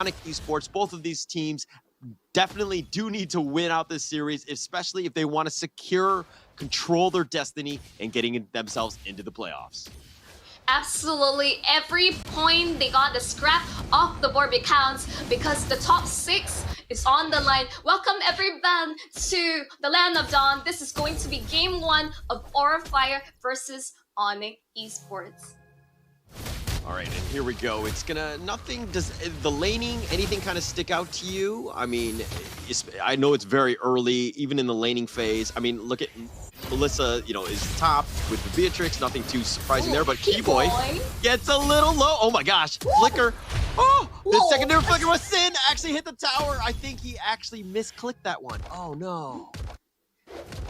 ONIC Esports, both of these teams definitely do need to win out this series, especially if they want to control their destiny and getting themselves into the playoffs. Absolutely, every point they got the scrap off the board counts because the top 6 is on the line. Welcome everyone to the Land of Dawn. This is going to be game 1 of Aura Fire versus ONIC Esports. All right, and here we go. It's gonna, does the laning, anything kind of stick out to you? I mean, I know it's very early, even in the laning phase. I mean, look at Melissa, is top with the Beatrix, nothing too surprising there, but Keyboy gets a little low. Oh my gosh, Flicker. Oh, the secondary Flicker was Sin, actually hit the tower. I think he actually misclicked that one. Oh no.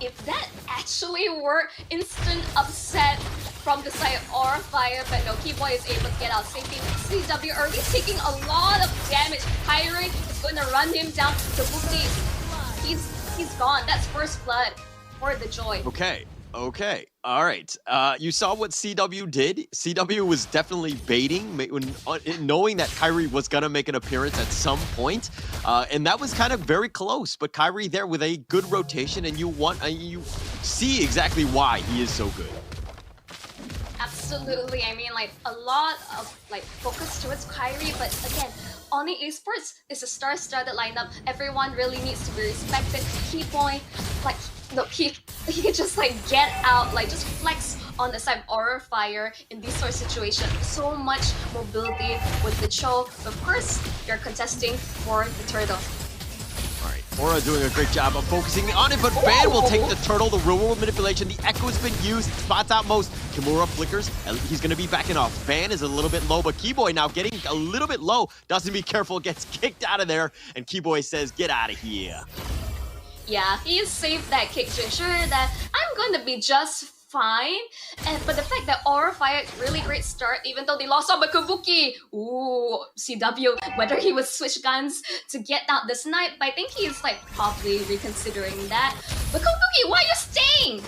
If that actually were instant upset from the side of Aura Fire, but no, Keyboy is able to get out safely. CW early taking a lot of damage. Kyrie is going to run him down. Kabuki, he's gone. That's first blood for the Joy. Okay. All right. You saw what CW did. CW was definitely baiting, knowing that Kyrie was going to make an appearance at some point. And that was kind of very close. But Kyrie there with a good rotation, and you see exactly why he is so good. Absolutely. I mean, like, a lot of focus towards Kyrie, but again, ONIC Esports is a star-studded lineup. Everyone really needs to be respected. Keyboy, look, he can just get out, just flex on the side of Aura Fire in these sort of situations. So much mobility with the Cho. Of course, you're contesting for the turtle. Alright, Aura doing a great job of focusing on it, but Van will take the turtle, the real world manipulation, the echo has been used, spots out most. Kimura flickers, and he's gonna be backing off. Van is a little bit low, but Keyboy now getting a little bit low. Doesn't be careful, gets kicked out of there, and Keyboy says, get out of here. Yeah, he saved that kick to ensure that I'm going to be just fine. But the fact that Aura Fire, really great start, even though they lost on Kabuki. Ooh, CW, whether he would switch guns to get out the snipe, but I think he's probably reconsidering that. But Kabuki, why are you staying?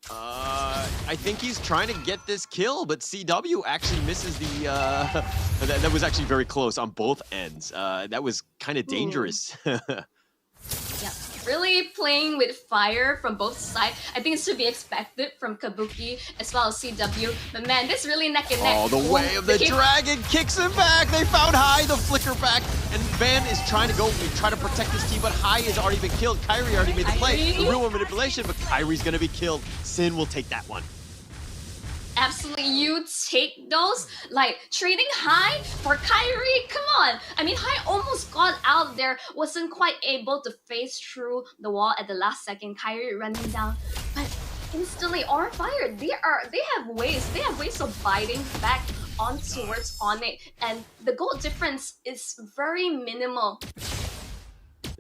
I think he's trying to get this kill, but CW actually misses the, that was actually very close on both ends. That was kind of dangerous. Yeah, really playing with fire from both sides. I think it's to be expected from Kabuki as well as CW. But man, this really neck and neck. Oh, the way of the dragon kicks him back. They found High, the flicker back, and Van is trying to try to protect his team, but High has already been killed. Kyrie already made the play. The real manipulation, but Kyrie's gonna be killed. Sin will take that one. Absolutely, you take those? Trading High for Kyrie? Come on! I mean, High almost got out there, wasn't quite able to face through the wall at the last second. Kyrie running down, but instantly Aura Fire, they have ways of biting back on towards ONIC, and the gold difference is very minimal.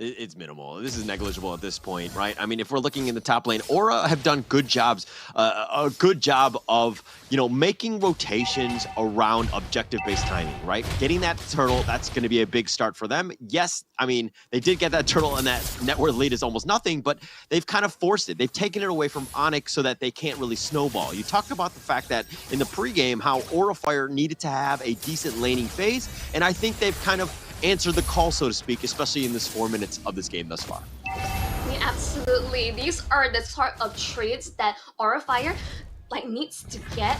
It's minimal. This is negligible at this point, right? I mean, if we're looking in the top lane, Aura have done good jobs, a good job of, making rotations around objective-based timing, right? Getting that turtle, that's going to be a big start for them. Yes, I mean, they did get that turtle, and that net worth lead is almost nothing, but they've kind of forced it. They've taken it away from ONIC so that they can't really snowball. You talked about the fact that in the pregame, how Aura Fire needed to have a decent laning phase, and I think they've kind of answer the call, so to speak, especially in this 4 minutes of this game thus far. Yeah, absolutely. These are the sort of traits that Aura Fire needs to get.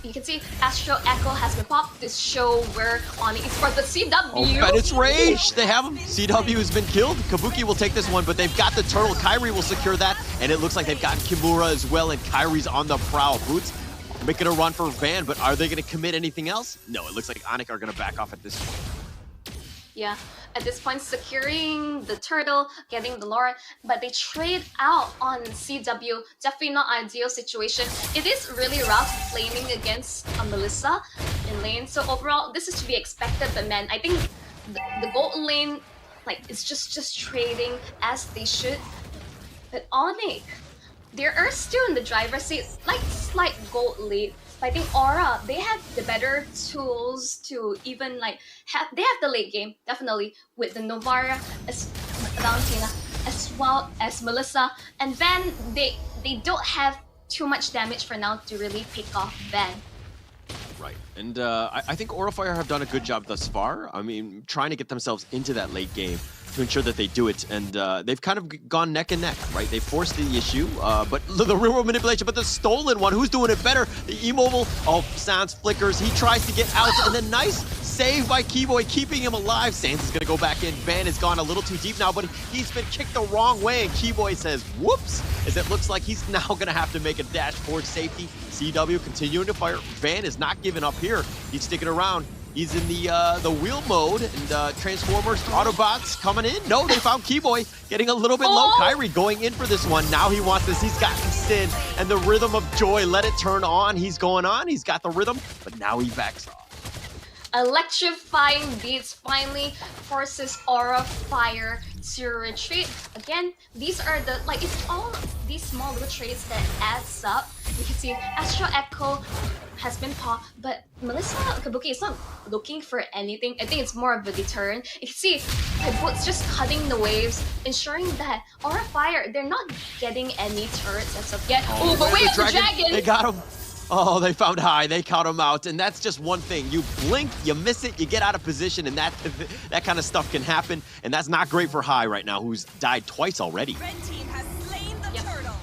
You can see Astro Echo has been popped. This show where ONIC Esports, the CW. Oh, but it's Rage. They have him. CW has been killed. Kabuki will take this one, but they've got the turtle. Kyrie will secure that, and it looks like they've got Kimura as well, and Kyrie's on the prowl. Boots making a run for Van, but are they going to commit anything else? No, it looks like ONIC are going to back off at this point. Yeah, at this point, securing the turtle, getting the Laura, but they trade out on CW. Definitely not ideal situation. It is really rough laning against Melissa in lane. So overall, this is to be expected. But man, I think the golden lane, it's just trading as they should. But ONIC, they are still in the driver's seat, slight gold lead. But I think Aura, they have the better tools to even they have the late game, definitely, with the Novara, Valentina, as well as Melissa. And Van, they don't have too much damage for now to really pick off Van. Right, and I think Aura Fire have done a good job thus far. I mean, trying to get themselves into that late game to ensure that they do it, and they've kind of gone neck and neck, right? They forced the issue, but the real world manipulation, but the stolen one, who's doing it better? The immobile, Sans flickers, he tries to get out, and then nice save by Keyboy, keeping him alive. Sans is gonna go back in. Van has gone a little too deep now, but he's been kicked the wrong way, and Keyboy says, whoops, as it looks like he's now gonna have to make a dash towards safety. CW continuing to fire. Van is not giving up here. He's sticking around. He's in the wheel mode, and Transformers, Autobots coming in. No, they found Keyboy getting a little bit low. Kyrie going in for this one. Now he wants this. He's gotten Sin, and the rhythm of joy. Let it turn on. He's going on. He's got the rhythm, but now he backs off. Electrifying beats finally forces Aura Fire to retreat. Again, these are the, like, it's all these small little trades that adds up. You can see Astro Echo has been popped, but Melissa Kabuki is not looking for anything. I think it's more of a deterrent. You can see her boots just cutting the waves, ensuring that Aura Fire, they're not getting any turrets as of yet. Oh, but wait, the dragon! They got him! Oh, they found High, they caught him out, and that's just one thing. You blink, you miss it, you get out of position, and that kind of stuff can happen, and that's not great for High right now, who's died twice already. Red team has slain the turtle.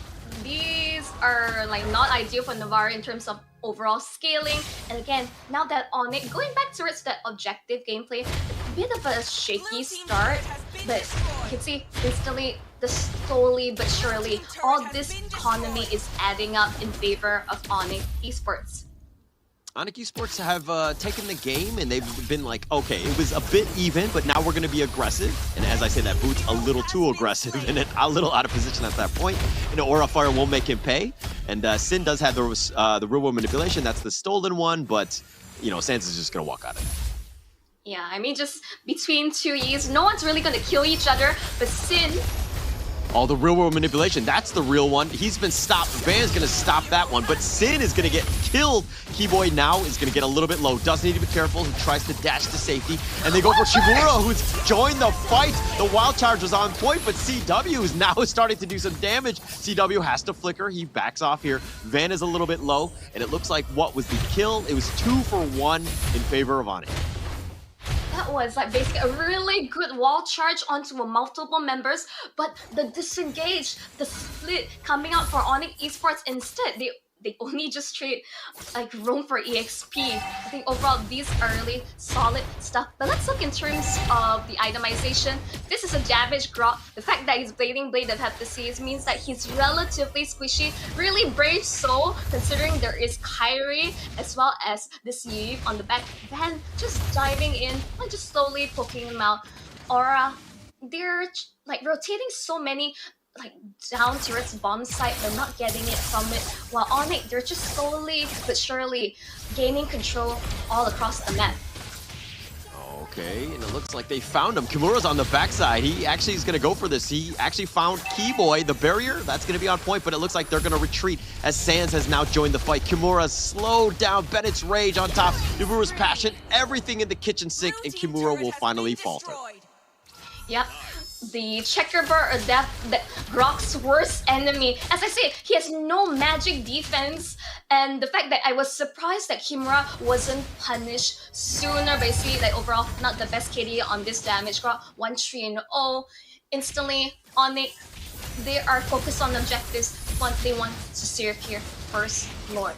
These are like not ideal for Navarre in terms of overall scaling, and again, now that ONIC, going back towards that objective gameplay, a bit of a shaky start, but you can see instantly, slowly but surely, all this economy is adding up in favor of ONIC Esports. ONIC Esports have taken the game, and they've been like, okay, it was a bit even, but now we're going to be aggressive. And as I say, that Boot's a little too aggressive and a little out of position at that point. You know, Aura Fire will make him pay. And Sin does have the real world manipulation. That's the stolen one, but, you know, Sans is just going to walk out of it. Yeah, I mean, just between two E's, no one's really going to kill each other, but Sin... Oh, the real world manipulation, that's the real one. He's been stopped. Van's gonna stop that one, but Sin is gonna get killed. Keyboy now is gonna get a little bit low. Does need to be careful. He tries to dash to safety, and they go for Kimura, who's joined the fight. The wild charge was on point, but CW is now starting to do some damage. CW has to flicker. He backs off here. Van is a little bit low, and it looks like what was the kill? It was 2 for 1 in favor of ONIC. That was like basically a really good wall charge onto multiple members, but the disengage, the split coming out for ONIC Esports, instead they only just trade like room for EXP. I think overall these are really solid stuff. But let's look in terms of the itemization. This is a damage Grok. The fact that he's blading Blade of Heptases means that he's relatively squishy. Really brave soul, considering there is Kyrie as well as this Eve on the back. Van just diving in and just slowly poking him out. Aura, they're like rotating so many like down towards bomb site, but not getting it from it. While ONIC, they're just slowly but surely gaining control all across the map. Okay, and it looks like they found him. Kimura's on the backside. He actually is going to go for this. He actually found Keyboy. The barrier, that's going to be on point, but it looks like they're going to retreat as Sans has now joined the fight. Kimura slowed down. Bennett's rage on top. Kimura's passion. Everything in the kitchen sink, and Kimura will finally falter. Yep. The checkerboard, that Grok's worst enemy. As I say, he has no magic defense, and the fact that I was surprised that Kimura wasn't punished sooner. Basically, like overall, not the best KD on this damage. Grok 1-3-0. Instantly, ONIC, they are focused on objectives. They want to secure first Lord.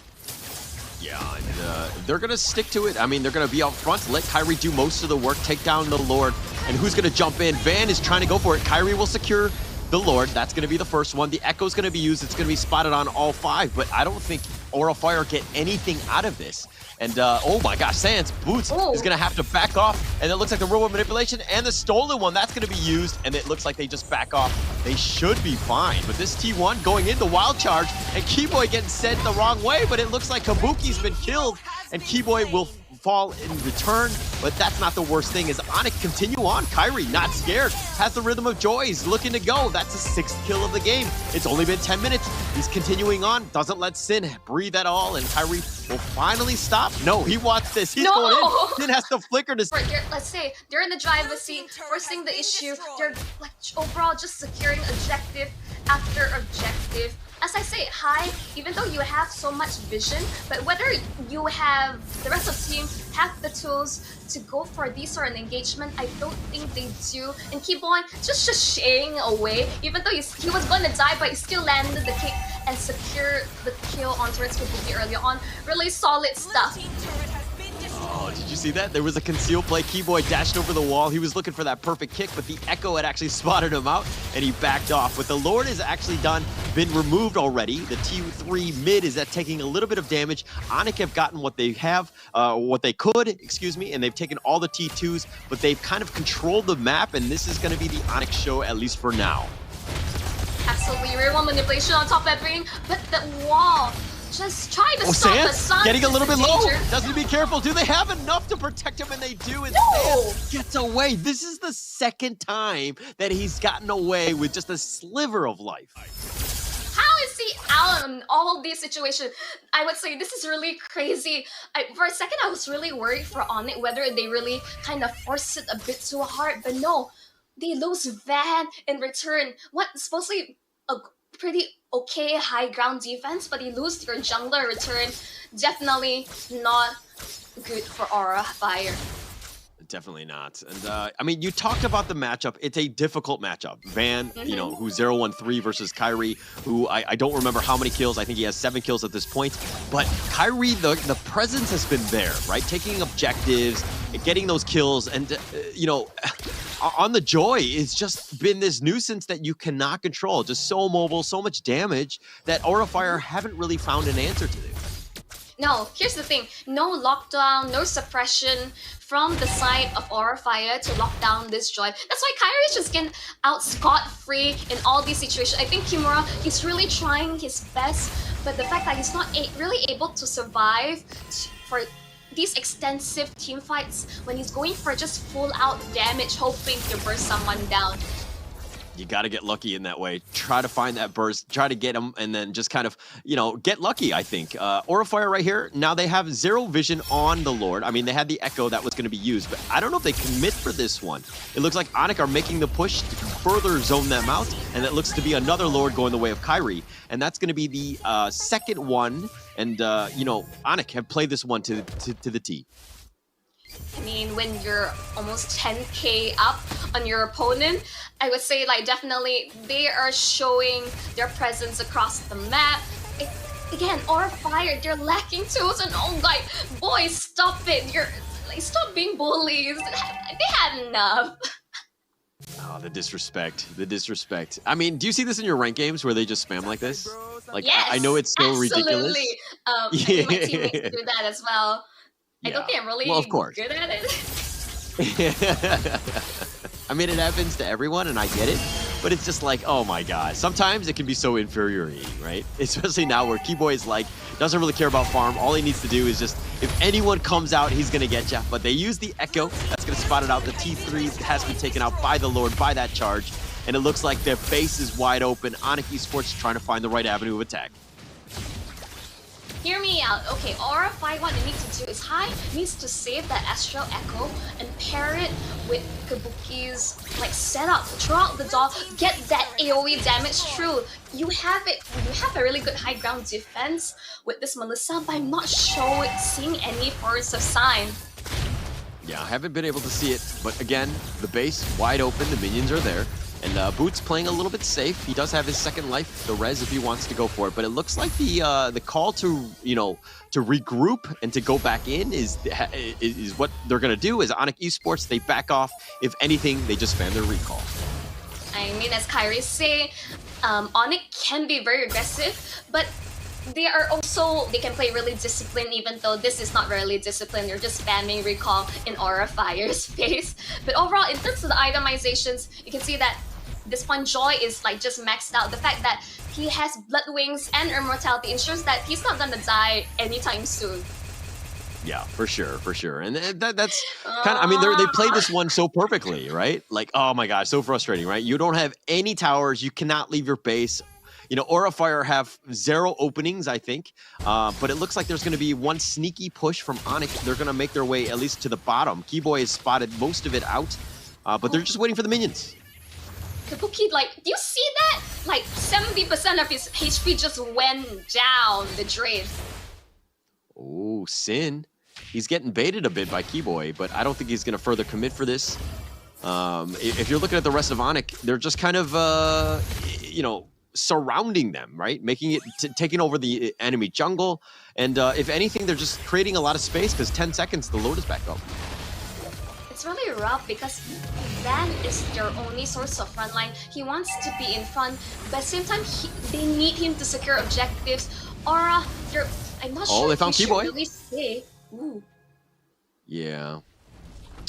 Yeah, and they're going to stick to it. I mean, they're going to be out front, let Kyrie do most of the work, take down the Lord. And who's going to jump in? Van is trying to go for it. Kyrie will secure the Lord. That's going to be the first one. The Echo's going to be used. It's going to be spotted on all 5, but I don't think Aura Fire get anything out of this. And, oh my gosh, Sans, Boots is going to have to back off. And it looks like the real world manipulation and the stolen one, that's going to be used. And it looks like they just back off. They should be fine. But this T1 going into wild charge, and Keyboy getting sent the wrong way. But it looks like Kabuki's been killed, and Keyboy will fall in return, but that's not the worst thing. As ONIC continue on, Kyrie, not scared, has the rhythm of joy. He's looking to go. That's his 6th kill of the game. It's only been 10 minutes. He's continuing on, doesn't let Sin breathe at all, and Kyrie will finally stop. No, he wants this. He's going in. Sin has to flicker to... Let's say they're in the driver's seat, forcing the issue. They're like overall just securing objective after objective. As I say, High, even though you have so much vision, but whether you have the rest of the team have the tools to go for these sort of engagement, I don't think they do. And Keyboy just sashaying away, even though he was going to die, but he still landed the kick and secured the kill on Turret's Kabuki earlier on. Really solid stuff. Oh, did you see that? There was a concealed play. Keyboy dashed over the wall. He was looking for that perfect kick, but the Echo had actually spotted him out, and he backed off. But the Lord is actually been removed already. The T3 mid is taking a little bit of damage. ONIC have gotten what they have, what they could, excuse me, and they've taken all the T2s, but they've kind of controlled the map, and this is going to be the ONIC show, at least for now. Absolutely, rear wall manipulation on top of everything, but the wall just trying to stop the sun. Getting a little bit low. Doesn't be careful. Do they have enough to protect him? And they do. And Sans gets away. This is the 2nd time that he's gotten away with just a sliver of life. How is he out in all these situations? I would say this is really crazy. For a second, I was really worried for ONIC whether they really kind of forced it a bit too hard. But no, they lose Van in return. What supposedly a pretty okay high ground defense, but you lose your jungler return. Definitely not good for Aura Fire. Definitely not. And I mean, you talked about the matchup. It's a difficult matchup. Van, you know, who's 0-1-3 versus Kyrie, who I don't remember how many kills. I think he has 7 kills at this point. But Kyrie, the presence has been there, right? Taking objectives, getting those kills, and, you know, on the Joy, it's just been this nuisance that you cannot control. Just so mobile, so much damage that Aura Fire haven't really found an answer to this. No, here's the thing. No lockdown, no suppression from the side of Aura Fire to lock down this Joy. That's why Kyrie is just getting out scot-free in all these situations. I think Kimura, he's really trying his best, but the fact that he's not really able to survive for these extensive team fights when he's going for just full-out damage, hoping to burst someone down. You got to get lucky in that way. Try to find that burst, try to get him, and then just kind of, you know, get lucky, I think. Aura Fire right here, now they have 0 vision on the Lord. I mean, they had the Echo that was going to be used, but I don't know if they commit for this one. It looks like ONIC are making the push to further zone them out, and it looks to be another Lord going the way of Kyrie, and that's going to be the 2nd one, and, you know, ONIC have played this one to the T. I mean, when you're almost 10k up on your opponent, I would say like definitely they are showing their presence across the map. Again, Aura Fire, they're lacking tools, and oh like, boys, stop it! You're like, stop being bullies. They had enough. Oh, the disrespect. The disrespect. I mean, do you see this in your rank games where they just spam like this? Like, yes, I know it's so absolutely. ridiculous. I think my teammates do that as well. I don't think I'm really good at it. I mean, it happens to everyone, and I get it, but it's just like, oh my god. Sometimes it can be so infuriating, right? Especially now where Keyboy is like, doesn't really care about farm. All he needs to do is just, if anyone comes out, he's going to get you. But they use the Echo. That's going to spot it out. The T3 has been taken out by the Lord, by that charge. And it looks like their base is wide open. ONIC Esports trying to find the right avenue of attack. Hear me out. Okay, Aura Fire, what they need to do is High needs to save that Astral Echo and pair it with Kabuki's like setup, throw out the door, get that AoE damage through. You have it. You have a really good high ground defense with this Melissa, but I'm not seeing any force of sign. Yeah, I haven't been able to see it, but again, the base wide open, the minions are there. And Boots playing a little bit safe. He does have his 2nd life, the res if he wants to go for it. But it looks like the call to, you know, to regroup and to go back in is what they're gonna do. Is ONIC Esports, they back off. If anything, they just spam their recall. I mean, as Kyrie say, ONIC can be very aggressive, but they are also, they can play really disciplined, even though this is not really disciplined. You're just spamming recall in Aura Fire's face. But overall, in terms of the itemizations, you can see that this one Joy is like just maxed out. The fact that he has Blood Wings and Immortality ensures that he's not gonna die anytime soon. Yeah, for sure. And that's kind of, I mean, they played this one so perfectly, right? Like, oh my gosh, so frustrating, right? You don't have any towers. You cannot leave your base. You know, Aura Fire have 0 openings, I think. But it looks like there's going to be one sneaky push from ONIC. They're going to make their way at least to the bottom. Keyboy has spotted most of it out, but they're just waiting for the minions. Kabuki, like, do you see that? Like, 70% of his HP just went down the drain. Oh, Sin. He's getting baited a bit by Keyboy, but I don't think he's going to further commit for this. If you're looking at the rest of ONIC, they're just kind of, you know, surrounding them, right? Making it, taking over the enemy jungle. And if anything, they're just creating a lot of space because 10 seconds, the load is back up. It's really rough because Van is their only source of frontline. He wants to be in front, but at the same time, they need him to secure objectives. Aura, I'm not sure they if found we should Keyboy. really say. Ooh. Yeah.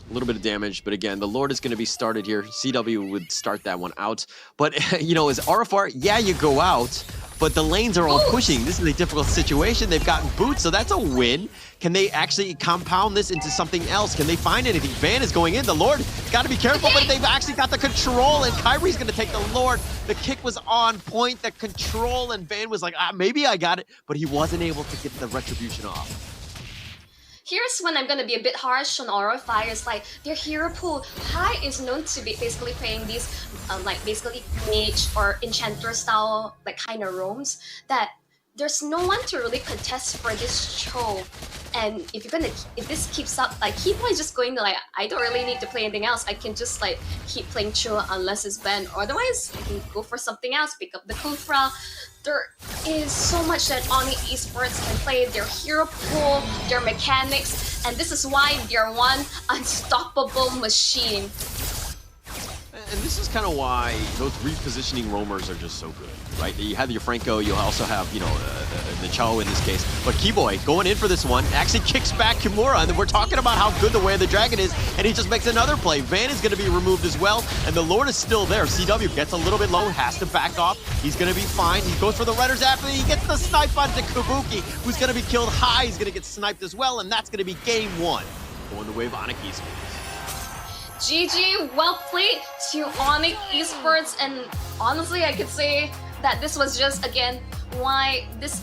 A little bit of damage, but again, the Lord is going to be started here. CW would start that one out. But, you know, as RFR, yeah, you go out, but the lanes are all pushing. This is a difficult situation. They've gotten boots, so that's a win. Can they actually compound this into something else? Can they find anything? Van is going in. The Lord got to be careful, but they've actually got the control, and Kyrie's going to take the Lord. The kick was on point, the control, and Van was like, maybe I got it, but he wasn't able to get the retribution off. Here's when I'm gonna be a bit harsh on Aura Fire. It's like their hero pool. Hai is known to be basically playing these, like basically mage or enchanter style like kind of roams that there's no one to really contest for this Cho. And if this keeps up, like Keyboy is just going to like, I don't really need to play anything else. I can just like keep playing Cho unless it's banned. Otherwise, I can go for something else, pick up the Kufra. There is so much that ONIC Esports can play, their hero pool, their mechanics, and this is why they're one unstoppable machine. And this is kind of why those repositioning roamers are just so good, right? You have your Franco, you also have, you know, the Cho in this case. But Keyboy going in for this one actually kicks back Kimura, and we're talking about how good the Way of the Dragon is, and he just makes another play. Van is going to be removed as well, and the Lord is still there. CW gets a little bit low, has to back off. He's going to be fine. He goes for the Redders after he gets the snipe onto Kabuki, who's going to be killed high. He's going to get sniped as well, and that's going to be game 1. Going the way of ONIC Esports. GG, well played to ONIC Esports, and honestly I could say that this was just, again, why this